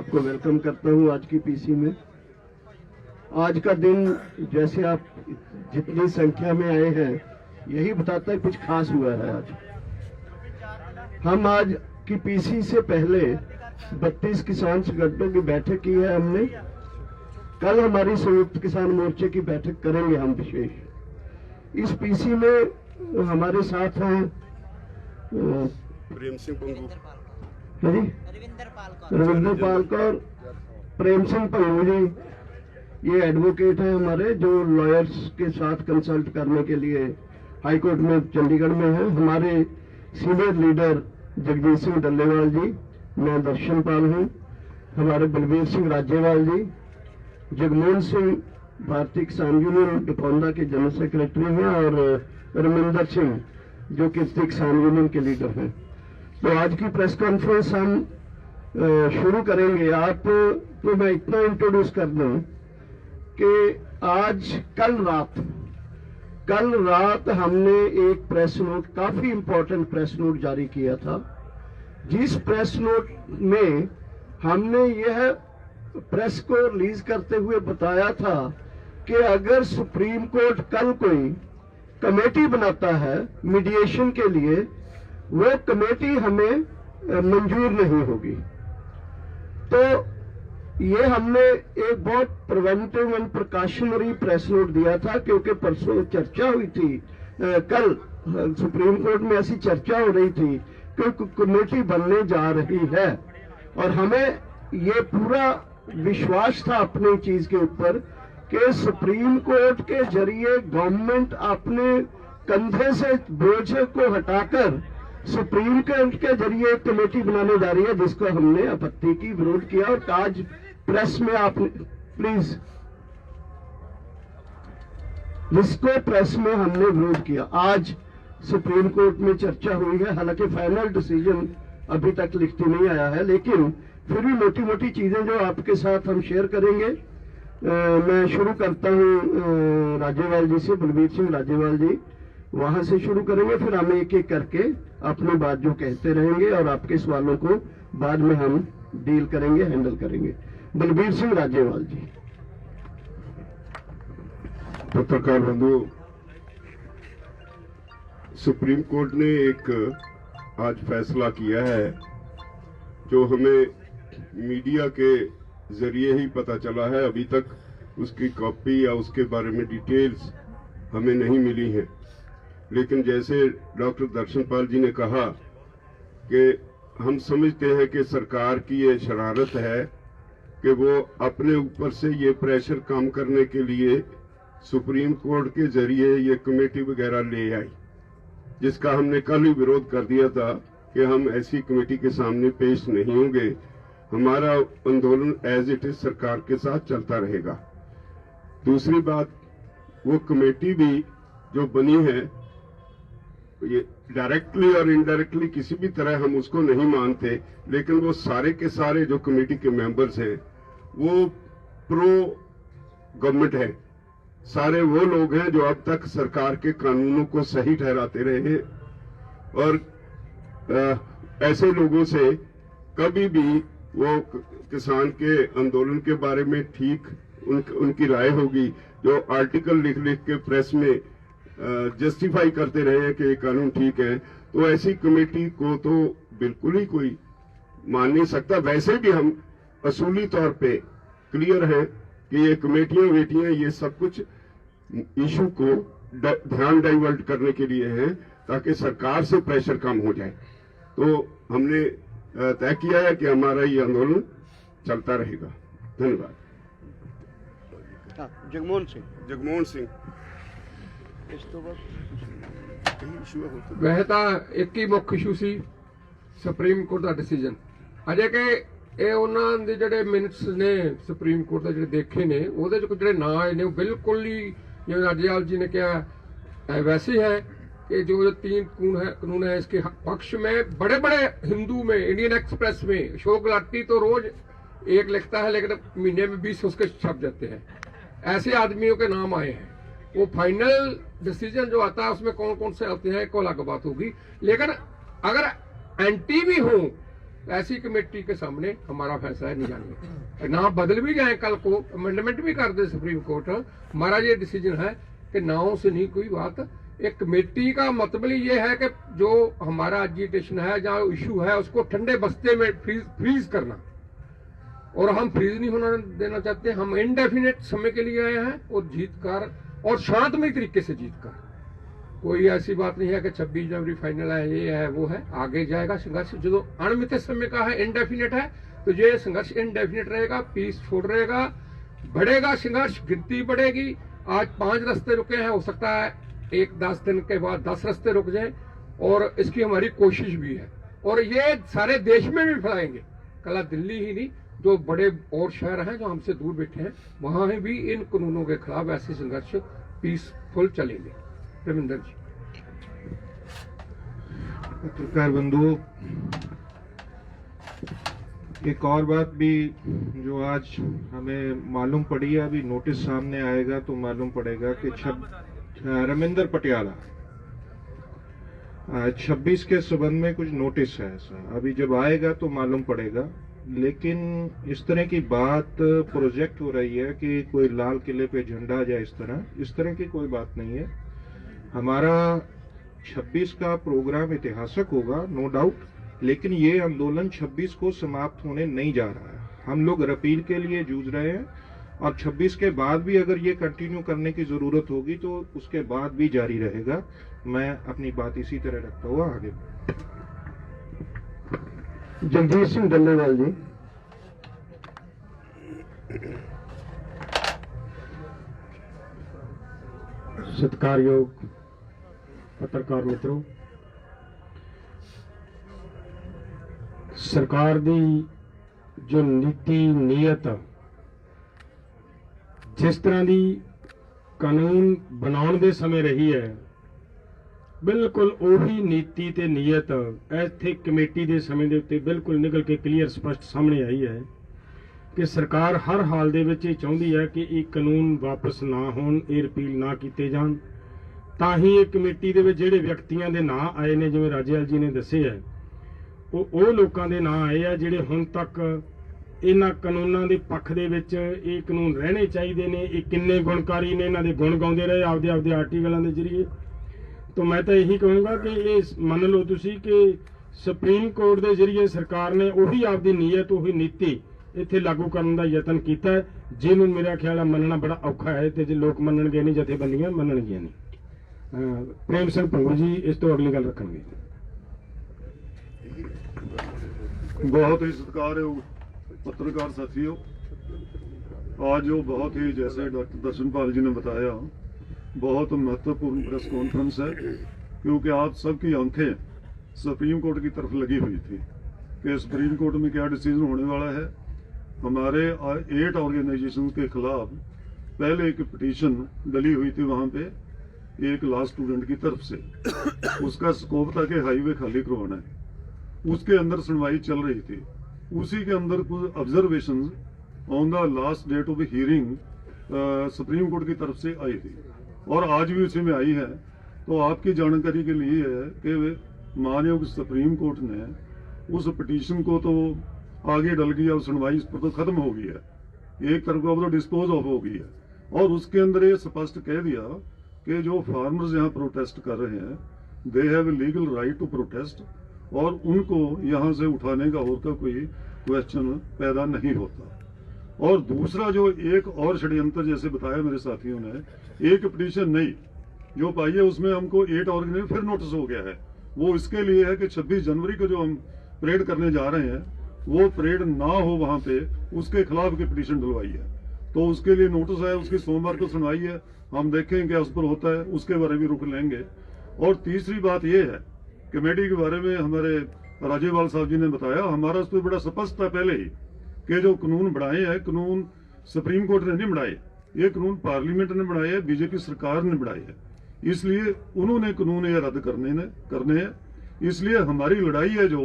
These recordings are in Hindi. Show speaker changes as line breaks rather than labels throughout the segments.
आपको वेलकम करता हूं आज की पीसी में। आज का दिन जैसे आप जितनी संख्या में आए हैं यही बताता है कुछ खास हुआ है। आज हम आज की पीसी से पहले 32 किसान संगठनों की बैठक की है हमने। कल हमारी संयुक्त किसान मोर्चे की बैठक करेंगे हम विशेष। इस पीसी में हमारे साथ हैं
प्रेम सिंह पंगू,
रविंदर पाल कौर, प्रेम सिंह पंगू जी। ये एडवोकेट हैं हमारे जो लॉयर्स के साथ कंसल्ट करने के लिए हाईकोर्ट में चंडीगढ़ में है। हमारे सीनियर लीडर जगजीत सिंह डल्लेवाल जी, मैं दर्शन पाल हूँ। हमारे बलबीर सिंह राजेवाल जी, जगमोहन सिंह भारतीय किसान यूनियन डिफोंदा के जनरल सेक्रेटरी हैं और रमिंदर सिंह जो कीर्ति किसान यूनियन के लीडर हैं। तो आज की प्रेस कॉन्फ्रेंस हम शुरू करेंगे। आप तो मैं इतना इंट्रोड्यूस कर दूं कि आज कल रात हमने एक प्रेस नोट, काफी इंपॉर्टेंट प्रेस नोट जारी किया था, जिस प्रेस नोट में हमने यह प्रेस को रिलीज करते हुए बताया था कि अगर सुप्रीम कोर्ट कल कोई कमेटी बनाता है मीडिएशन के लिए, वो कमेटी हमें मंजूर नहीं होगी। तो ये हमने एक बहुत preventive and precautionary press note दिया था, क्योंकि परसों चर्चा हुई थी, कल सुप्रीम कोर्ट में ऐसी चर्चा हो रही थी कि कमेटी बनने जा रही है और हमें ये पूरा विश्वास था अपनी चीज के ऊपर कि सुप्रीम कोर्ट के जरिए गवर्नमेंट अपने कंधे से बोझ को हटाकर सुप्रीम कोर्ट के जरिए कमेटी बनाने जा रही है, जिसको हमने आपत्ति की, विरोध किया। और आज प्रेस में आपने प्लीज, जिसको प्रेस में हमने विरोध किया, आज सुप्रीम कोर्ट में चर्चा हुई है। हालांकि फाइनल डिसीजन अभी तक लिखती नहीं आया है, लेकिन फिर भी मोटी मोटी चीजें जो आपके साथ हम शेयर करेंगे। मैं शुरू करता हूं राजेवाल जी से, बलबीर सिंह राजेवाल जी, वहां से शुरू करेंगे, फिर हम एक एक करके अपनी बात जो कहते रहेंगे और आपके सवालों को बाद में हम डील करेंगे, हैंडल करेंगे। बलबीर सिंह राजेवाल जी।
पत्रकार बंधु, सुप्रीम कोर्ट ने एक आज फैसला किया है जो हमें मीडिया के जरिए ही पता चला है। अभी तक उसकी कॉपी या उसके बारे में डिटेल्स हमें नहीं मिली है, लेकिन जैसे डॉक्टर दर्शनपाल जी ने कहा कि हम समझते हैं कि सरकार की ये शरारत है कि वो अपने ऊपर से ये प्रेशर कम करने के लिए सुप्रीम कोर्ट के जरिए ये कमेटी वगैरह ले आई, जिसका हमने कल ही विरोध कर दिया था कि हम ऐसी कमेटी के सामने पेश नहीं होंगे। हमारा आंदोलन एज इट इज सरकार के साथ चलता रहेगा। दूसरी बात, वो कमेटी भी जो बनी है, ये डायरेक्टली और इनडायरेक्टली किसी भी तरह हम उसको नहीं मानते, लेकिन वो सारे के सारे जो कमेटी के मेंबर्स हैं वो प्रो गवर्नमेंट है। सारे वो लोग हैं जो अब तक सरकार के कानूनों को सही ठहराते रहे हैं और ऐसे लोगों से कभी भी वो किसान के आंदोलन के बारे में ठीक उनकी राय होगी, जो आर्टिकल लिख लिख के प्रेस में जस्टिफाई करते रहे हैं कि ये कानून ठीक है, तो ऐसी कमेटी को तो बिल्कुल ही कोई मान नहीं सकता। वैसे भी हम असूली तौर पे क्लियर है कि ये कमेटियां ये सब कुछ इशू को ध्यान डाइवर्ट करने के लिए है ताकि सरकार से प्रेशर कम हो जाए। तो हमने तय किया है कि हमारा ये आंदोलन चलता रहेगा। धन्यवाद। जगमोहन सिंह
वह ਤਾਂ ਇੱਕ ਹੀ ਮੁੱਖ ਇਸ਼ੂ ਸੀ ਸੁਪਰੀਮ ਕੋਰਟ ਦਾ ਡਿਸੀਜਨ। ਅਜੇ ਕਿ ਇਹ ਉਹਨਾਂ ਦੇ ਜਿਹੜੇ ਮਿੰਟਸ ਨੇ ਸੁਪਰੀਮ ਕੋਰਟ ਦੇ ਜਿਹੜੇ ਦੇਖੇ ਨੇ, ਉਹਦੇ ਚ ਕੁਝ ਜਿਹੜੇ ਨਾਂ ਆਏ ਨੇ ਉਹ ਬਿਲਕੁਲ ਹੀ ਜਿਵੇਂ ਰਾਜੇਵਾਲ जी ने कहा वैसे है कि जो 3 कानून है इसके पक्ष में बड़े बड़े हिंदू में, इंडियन एक्सप्रेस में अशोक गुलाटी तो रोज एक लिखता है, लेकिन महीने में 20 उसके छप जाते हैं। ऐसे आदमियों के नाम आए हैं। वो फाइनल डिसीजन जो आता है उसमें कौन कौन से आते हैं को अलग बात होगी, लेकिन अगर एंटी भी हो ऐसी कमेटी के सामने हमारा फैसला नहीं जाएंगे। ना बदल भी जाए कल को, अमेंडमेंट भी कर दे सुप्रीम कोर्ट, हमारा ये डिसीजन है कि नाव से नहीं कोई बात। एक कमेटी का मतलब ये है कि जो हमारा एजिटेशन है, जहाँ इशू है, उसको ठंडे बस्ते में फ्रीज करना, और हम फ्रीज नहीं होना देना चाहते। हम इनडेफिनेट समय के लिए आए हैं और जीत कर, और शांतमय तरीके से जीत कर। कोई ऐसी बात नहीं है कि 26 जनवरी फाइनल है, ये है वो है, आगे जाएगा संघर्ष। जो अनिश्चित समय का है, इनडेफिनेट है, तो ये संघर्ष इनडेफिनेट रहेगा, पीसफुल रहेगा, बढ़ेगा संघर्ष, गिनती बढ़ेगी। आज 5 रास्ते रुके हैं, हो सकता है 10 दिन के बाद 10 रास्ते रुक जाएं, और इसकी हमारी कोशिश भी है, और ये सारे देश में भी फैलाएंगे। कल दिल्ली ही नहीं, जो बड़े और शहर हैं जो हमसे दूर बैठे हैं, वहां भी इन कानूनों के खिलाफ ऐसे संघर्ष पीसफुल चलेंगे। रविंदर जी।
पत्रकार बंधुओं, एक और बात भी जो आज हमें मालूम पड़ी है, अभी नोटिस सामने आएगा तो मालूम पड़ेगा कि रविंदर पटियाला 26 के संबंध में कुछ नोटिस है ऐसा, अभी जब आएगा तो मालूम पड़ेगा। लेकिन इस तरह की बात प्रोजेक्ट हो रही है कि कोई लाल किले पे झंडा जाए, इस तरह की कोई बात नहीं है। हमारा 26 का प्रोग्राम ऐतिहासिक होगा, नो डाउट, लेकिन ये आंदोलन 26 को समाप्त होने नहीं जा रहा है। हम लोग अपील के लिए जूझ रहे हैं, और 26 के बाद भी अगर ये कंटिन्यू करने की जरूरत होगी तो उसके बाद भी जारी रहेगा। मैं अपनी बात इसी तरह रखता हुआ आगे।
जगदीश सिंह डल्लेवाल जी।
सत्कारयोग पत्रकार मित्रों, सरकार दी जो नीति नीयत जिस तरह की कानून बनाने दे समय रही है, बिल्कुल उही नीति ते नीयत इत्थे कमेटी दे समय दे उत्ते बिल्कुल निकल के क्लीयर स्पष्ट सामने आई है कि सरकार हर हाल दे विच चाहुंदी है कि ये कानून वापस ना होण, ये रिपील ना कीते जाण। तां ही ये कमेटी दे विच जिहड़े व्यक्तियां दे नां आए ने, जिवें राजेवाल जी ने दस्से है, ਉਹ ਲੋਕਾਂ ਦੇ ਨਾਂ ਆਏ ਆ ਜਿਹੜੇ ਹੁਣ ਤੱਕ ਇਹਨਾਂ ਕਾਨੂੰਨਾਂ ਦੇ ਪੱਖ ਦੇ ਵਿੱਚ ਇਹ ਕਾਨੂੰਨ ਰਹਿਣੇ ਚਾਹੀਦੇ ਨੇ। ਇਹ ਕਿੰਨੇ ਗੁਣਕਾਰੀ ਨੇ, ਇਹਨਾਂ ਦੇ ਗੁਣ ਗਾਉਂਦੇ ਰਹੇ ਆਪਦੇ ਆਪਦੇ ਆਰਟੀਕਲਾਂ ਦੇ ਜ਼ਰੀਏ। तो मैं तो यही कहूँगा कि ये मन लो तुसी कि सुप्रीम कोर्ट के जरिए सरकार ने उही आपकी नीयत, उही नीति इत्थे लागू करने का यतन किया है, जिन्हों मेरा ख्याल है मनना बड़ा औखा है, तो जो लोग मनणगे नहीं, जथेबंदियां मनणगियां नहीं। प्रेम सिंह भंगू जी इस तो अगली गल रखेंगे।
बहुत ही सत्कारयोग पत्रकार साथियों, आज जो बहुत ही, जैसे डॉक्टर दर्शनपाल जी ने बताया, बहुत महत्वपूर्ण प्रेस कॉन्फ्रेंस है, क्योंकि आप सबकी आंखें सुप्रीम कोर्ट की तरफ लगी हुई थी कि सुप्रीम कोर्ट में क्या डिसीजन होने वाला है। हमारे 8 ऑर्गेनाइजेशन के खिलाफ पहले एक पिटीशन डली हुई थी वहां पे एक लॉ स्टूडेंट की तरफ से, उसका स्कोप था कि हाईवे खाली करवाना है। उसके अंदर सुनवाई चल रही थी, उसी के अंदर कुछ observations on the last date of hearing Supreme Court की तरफ से आई थी, और आज भी उसी में आई है। तो आपकी जानकारी के लिए है कि माननीय सुप्रीम कोर्ट ने उस पिटीशन को तो आगे डल गया, सुनवाई इस पर तो खत्म हो गई है, एक तरफ का तो डिस्पोज ऑफ हो गई है, और उसके अंदर ये स्पष्ट कह दिया कि जो फार्मर्स यहाँ प्रोटेस्ट कर रहे हैं, they have legal right to protest, और उनको यहाँ से उठाने का और का कोई क्वेश्चन पैदा नहीं होता। और दूसरा जो एक और षड्यंत्र जैसे बताया मेरे साथियों ने, एक पिटीशन नहीं जो पाई है उसमें हमको 8 ऑर्गेनाइजेशन फिर नोटिस हो गया है। वो इसके लिए है कि 26 जनवरी को जो हम परेड करने जा रहे हैं, वो परेड ना हो वहां पे, उसके खिलाफ की पिटीशन डलवाई है। तो उसके लिए नोटिस है, उसकी सोमवार को सुनवाई है, हम देखेंगे क्या उस पर होता है, उसके बारे में रुख लेंगे। और तीसरी बात यह है, कमेटी के बारे में हमारे राजेवाल साहब जी ने बताया, हमारा उस पर बड़ा स्पष्ट था पहले ही कि जो कानून बढ़ाए हैं, कानून सुप्रीम कोर्ट ने नहीं बढ़ाए, ये कानून पार्लियामेंट ने बढ़ाए हैं, बीजेपी सरकार ने बढ़ाए हैं, इसलिए उन्होंने कानून ये रद्द करने हैं। इसलिए हमारी लड़ाई है जो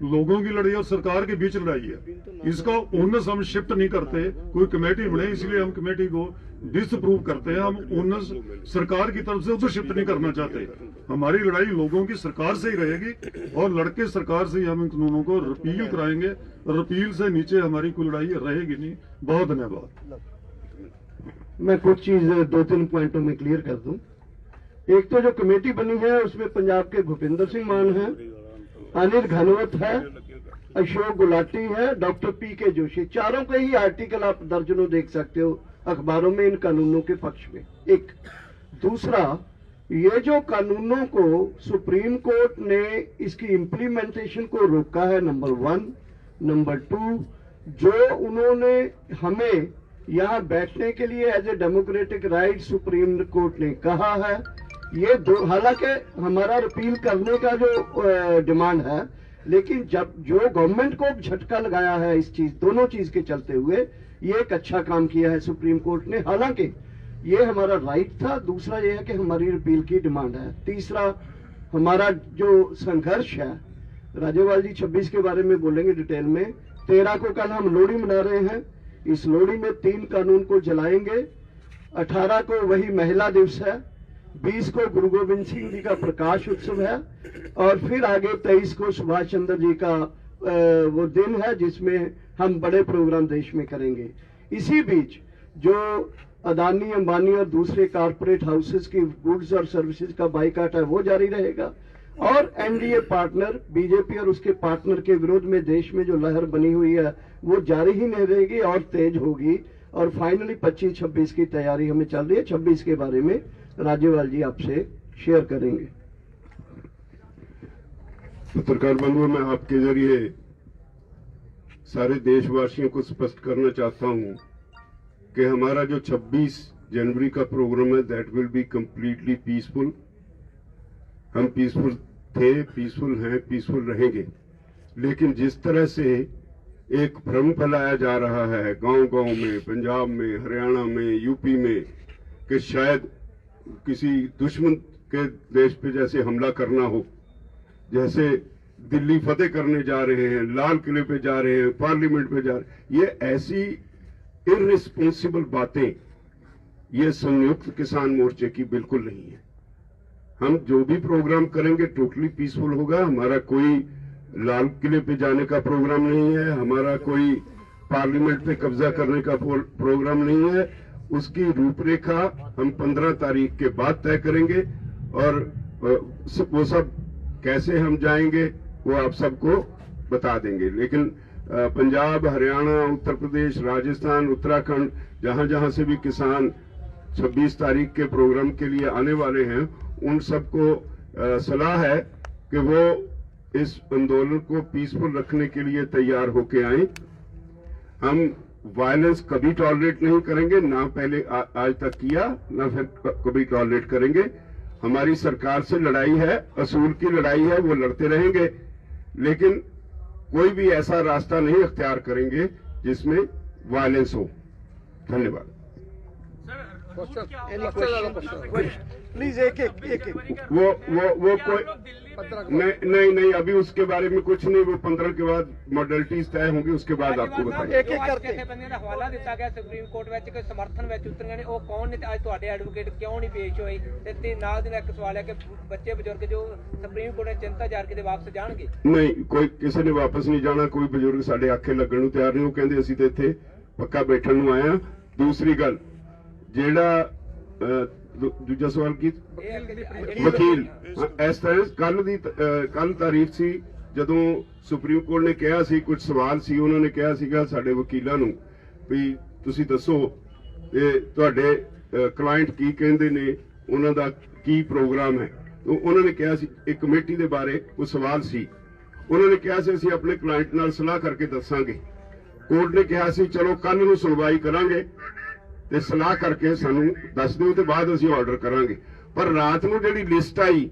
लोगों की लड़ाई और सरकार के बीच लड़ाई है। इसका ओनस हम शिफ्ट नहीं करते, कोई कमेटी बने इसलिए हम कमेटी को डिसअप्रूव करते हैं। हम ओनस सरकार की तरफ से उसे शिफ्ट नहीं करना चाहते। हमारी लड़ाई लोगों की सरकार से ही रहेगी और लड़के सरकार से ही हम इन कानूनों को रिपील कराएंगे। रिपील से नीचे हमारी कोई लड़ाई रहेगी नहीं। बहुत धन्यवाद।
मैं कुछ चीज 2-3 पॉइंटों में क्लियर कर दूं। एक तो जो कमेटी बनी है उसमें पंजाब के भूपिंदर सिंह मान है, अनिल घनवत है, अशोक गुलाटी है, डॉक्टर पी.के. जोशी, चारों के ही आर्टिकल आप दर्जनों देख सकते हो अखबारों में इन कानूनों के पक्ष में। एक दूसरा, ये जो कानूनों को सुप्रीम कोर्ट ने इसकी इम्प्लीमेंटेशन को रोका है, नंबर 1। नंबर 2, जो उन्होंने हमें यहाँ बैठने के लिए as a democratic right Supreme Court ने कहा है, ये हालांकि हमारा रिपील करने का जो डिमांड है, लेकिन जब जो गवर्नमेंट को झटका लगाया है इस चीज, दोनों चीज के चलते हुए, ये एक अच्छा काम किया है सुप्रीम कोर्ट ने। हालांकि ये हमारा राइट था। दूसरा ये है कि हमारी रिपील की डिमांड है। तीसरा, हमारा जो संघर्ष है, राजेवाल जी 26 के बारे में बोलेंगे डिटेल में। 13 को कल हम लोहड़ी मना रहे हैं। इस लोहड़ी में 3 कानून को जलाएंगे। 18 को वही महिला दिवस है, 20 को गुरु गोविंद सिंह जी का प्रकाश उत्सव है, और फिर आगे 23 को सुभाष चंद्र जी का वो दिन है जिसमें हम बड़े प्रोग्राम देश में करेंगे। इसी बीच जो अदानी, अंबानी और दूसरे कारपोरेट हाउसेस की गुड्स और सर्विसेज का बाइकाट है वो जारी रहेगा। और एनडीए पार्टनर बीजेपी और उसके पार्टनर के विरोध में देश में जो लहर बनी हुई है वो जारी ही नहीं रहेगी और तेज होगी। और फाइनली 25-26 की तैयारी हमें चल रही है। 26 के बारे में राज्यपाल जी आपसे शेयर करेंगे।
पत्रकार बंधुओं, मैं आपके जरिए सारे देशवासियों को स्पष्ट करना चाहता हूं कि हमारा जो 26 जनवरी का प्रोग्राम है, that will be completely peaceful. हम पीसफुल थे, पीसफुल हैं, पीसफुल रहेंगे। लेकिन जिस तरह से एक भ्रम फैलाया जा रहा है गांव-गांव में, पंजाब में, हरियाणा में, यूपी में, कि शायद किसी दुश्मन के देश पे जैसे हमला करना हो, जैसे दिल्ली फतेह करने जा रहे हैं, लाल किले पे जा रहे हैं, पार्लियामेंट पे जा रहे हैं, ये ऐसी इररिस्पॉन्सिबल बातें ये संयुक्त किसान मोर्चे की बिल्कुल नहीं है। हम जो भी प्रोग्राम करेंगे टोटली पीसफुल होगा। हमारा कोई लाल किले पे जाने का प्रोग्राम नहीं है, हमारा कोई पार्लियामेंट पे कब्जा करने का प्रोग्राम नहीं है। उसकी रूपरेखा हम 15 तारीख के बाद तय करेंगे और वो सब कैसे हम जाएंगे वो आप सबको बता देंगे। लेकिन पंजाब, हरियाणा, उत्तर प्रदेश, राजस्थान, उत्तराखंड, जहां जहां से भी किसान 26 तारीख के प्रोग्राम के लिए आने वाले हैं, उन सबको सलाह है कि वो इस आंदोलन को पीसफुल रखने के लिए तैयार होके आए। हम वायलेंस कभी टॉलरेट नहीं करेंगे, ना पहले आज तक किया, ना फिर कभी टॉलरेट करेंगे। हमारी सरकार से लड़ाई है, असूल की लड़ाई है, वो लड़ते रहेंगे, लेकिन कोई भी ऐसा रास्ता नहीं अख्तियार करेंगे जिसमें वायलेंस हो। धन्यवाद।
प्लीज एक
वो कोई नहीं, अभी उसके बारे में कुछ नहीं। वो 15 के बाद मॉडलिटीज तय होंगी, उसके बाद आपको बताएंगे।
एक करके
ਜਥੇਬੰਦੀਆਂ ਦਾ ਹਵਾਲਾ ਦਿੱਤਾ ਗਿਆ ਸੁਪਰੀਮ ਕੋਰਟ ਵਿੱਚ ਕਿ ਸਮਰਥਨ ਵਿੱਚ ਉਤਰੀਆਂ ਨੇ, ਉਹ ਕੌਣ ਨੇ ਤੇ ਅੱਜ ਤੁਹਾਡੇ ਐਡਵੋਕੇਟ ਕਿਉਂ ਨਹੀਂ ਪੇਸ਼ ਹੋਏ? ਤੇ ਨਾਲ ਦੀ ਨਾਲ ਇੱਕ ਸਵਾਲ ਹੈ ਕਿ ਬੱਚੇ ਬਜ਼ੁਰਗ ਜੋ ਸੁਪਰੀਮ ਕੋਰਟ ਨੇ ਚਿੰਤਾ ਜ਼ਾਹਰ ਕੀਤੀ ਵਾਪਸ ਜਾਣਗੇ?
ਨਹੀਂ, ਕੋਈ ਕਿਸੇ ਨੇ ਵਾਪਸ ਨਹੀਂ ਜਾਣਾ। ਕੋਈ ਬਜ਼ੁਰਗ ਸਾਡੇ ਆਖੇ ਲੱਗਣ ਨੂੰ ਤਿਆਰ ਨਹੀਂ। ਉਹ ਕਹਿੰਦੇ ਅਸੀਂ ਤੇ ਇੱਥੇ ਪੱਕਾ ਬੈਠਣ ਨੂੰ ਆਏ ਆ। ਦੂਸਰੀ ਗੱਲ, ਜਿਹੜਾ ਦੂਜਾ ਸਵਾਲ ਕੀ ਵਕੀਲ, ਇਸ ਤਰ੍ਹਾਂ ਕੱਲ ਤਾਰੀਖ ਸੀ ਜਦੋਂ ਸੁਪਰੀਮ ਕੋਰਟ ਨੇ ਕਿਹਾ ਸੀ, ਕੁਝ ਸਵਾਲ ਸੀ, ਉਹਨਾਂ ਨੇ ਕਿਹਾ ਸੀਗਾ ਸਾਡੇ ਵਕੀਲਾਂ ਨੂੰ ਵੀ ਤੁਸੀਂ ਦੱਸੋ ਇਹ ਤੁਹਾਡੇ ਕਲਾਇੰਟ ਕੀ ਕਹਿੰਦੇ ਨੇ, ਉਹਨਾਂ ਦਾ ਕੀ ਪ੍ਰੋਗਰਾਮ ਹੈ। ਉਹਨਾਂ ਨੇ ਕਿਹਾ ਸੀ ਇੱਕ ਕਮੇਟੀ ਦੇ ਬਾਰੇ ਕੋਈ ਸਵਾਲ ਸੀ, ਉਹਨਾਂ ਨੇ ਕਿਹਾ ਸੀ ਅਸੀਂ ਆਪਣੇ ਕਲਾਇੰਟ ਨਾਲ ਸਲਾਹ ਕਰਕੇ ਦੱਸਾਂਗੇ। ਕੋਰਟ ਨੇ ਕਿਹਾ ਸੀ ਚਲੋ ਕੱਲ ਨੂੰ ਸੁਣਵਾਈ ਕਰਾਂਗੇ ਤੇ ਸਲਾਹ ਕਰਕੇ ਸਾਨੂੰ ਦੱਸ ਦਿਓ ਤੇ ਬਾਅਦ ਅਸੀਂ ਆਰਡਰ ਕਰਾਂਗੇ। ਪਰ ਰਾਤ ਨੂੰ ਜਿਹੜੀ ਲਿਸਟ ਆਈ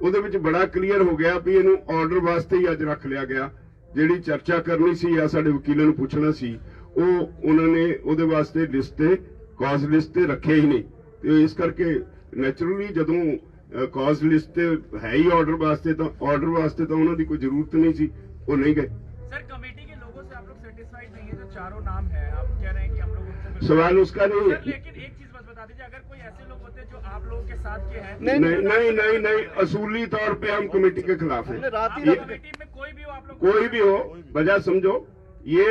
ਉਹਦੇ ਵਿੱਚ ਬੜਾ ਕਲੀਅਰ ਹੋ ਗਿਆ ਵੀ ਇਹਨੂੰ ਆਰਡਰ ਵਾਸਤੇ ਹੀ ਅੱਜ ਰੱਖ ਲਿਆ ਗਿਆ। ਜਿਹੜੀ ਚਰਚਾ ਕਰਨੀ ਸੀ ਜਾਂ ਸਾਡੇ ਵਕੀਲਾਂ ਨੂੰ ਪੁੱਛਣਾ ਸੀ ਉਹ ਉਹਨਾਂ ਨੇ ਉਹਦੇ ਵਾਸਤੇ ਲਿਸਟ ਤੇ ਕਾਜ਼ ਲਿਸਟ ਤੇ ਰੱਖਿਆ ਹੀ ਨਹੀਂ। ਤੇ ਇਸ ਕਰਕੇ ਨੈਚੁਰਲੀ ਜਦੋਂ ਕਾਜ਼ ਲਿਸਟ ਤੇ ਹੈ ਹੀ ਆਰਡਰ ਵਾਸਤੇ, ਤਾਂ ਆਰਡਰ ਵਾਸਤੇ ਤਾਂ ਉਹਨਾਂ ਦੀ ਕੋਈ ਜ਼ਰੂਰਤ नहीं सी, वो नहीं गए।
सर कमेटी के लोगों से आप लोग सेटिस्फाइड नहीं है? जो चारों नाम है आप कह रहे हैं कि हम लोग उनसे
सवाल उसका नहीं
सर,
है।
लेकिन एक चीज बस बता दीजिए, अगर कोई ऐसे लोग होते जो आप लोगों के साथ के हैं,
नहीं, असूली तौर पे हम कमेटी के खिलाफ हैं। ये
कमेटी में कोई भी हो आप लोग,
कोई भी हो, वजह समझो, ये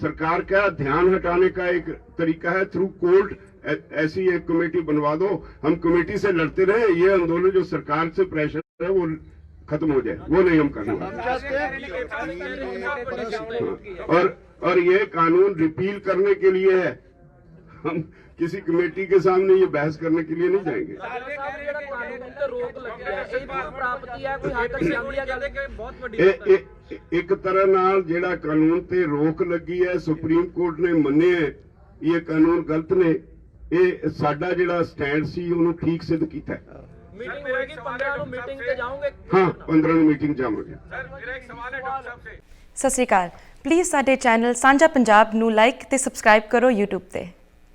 सरकार का ध्यान हटाने का एक तरीका है, थ्रू कोर्ट ऐसी एक कमेटी बनवा दो, हम कमेटी से लड़ते रहे, ये आंदोलन जो सरकार से प्रेशर है वो खत्म हो जाए, वो नहीं हम करना। और ये कानून रिपील करने के लिए है, हम किसी कमेटी के सामने ये बहस करने के लिए नहीं जाएंगे। एक तरह नाल जेड़ा कानून ते रोक लगी है, सुप्रीम कोर्ट ने मन्ने है ये कानून गलत ने, ये साडा जेड़ा स्टैंड सी उन्होंने ठीक सिद्ध कीता है।
मीटिंग होएगी 15 ਨੂੰ ਮੀਟਿੰਗ ਤੇ ਜਾਓਗੇ?
हाँ, 15 ਨੂੰ मीटिंग जावांगे।
सर मेरा एक सवाल है डॉक्टर साहब से।
ਸਤਿ ਸ਼੍ਰੀ ਅਕਾਲ। ਪਲੀਜ਼ ਸਾਡੇ ਚੈਨਲ ਸਾਂਝਾ ਪੰਜਾਬ ਨੂੰ ਲਾਈਕ ਤੇ ਸਬਸਕ੍ਰਾਈਬ ਕਰੋ YouTube ਤੇ।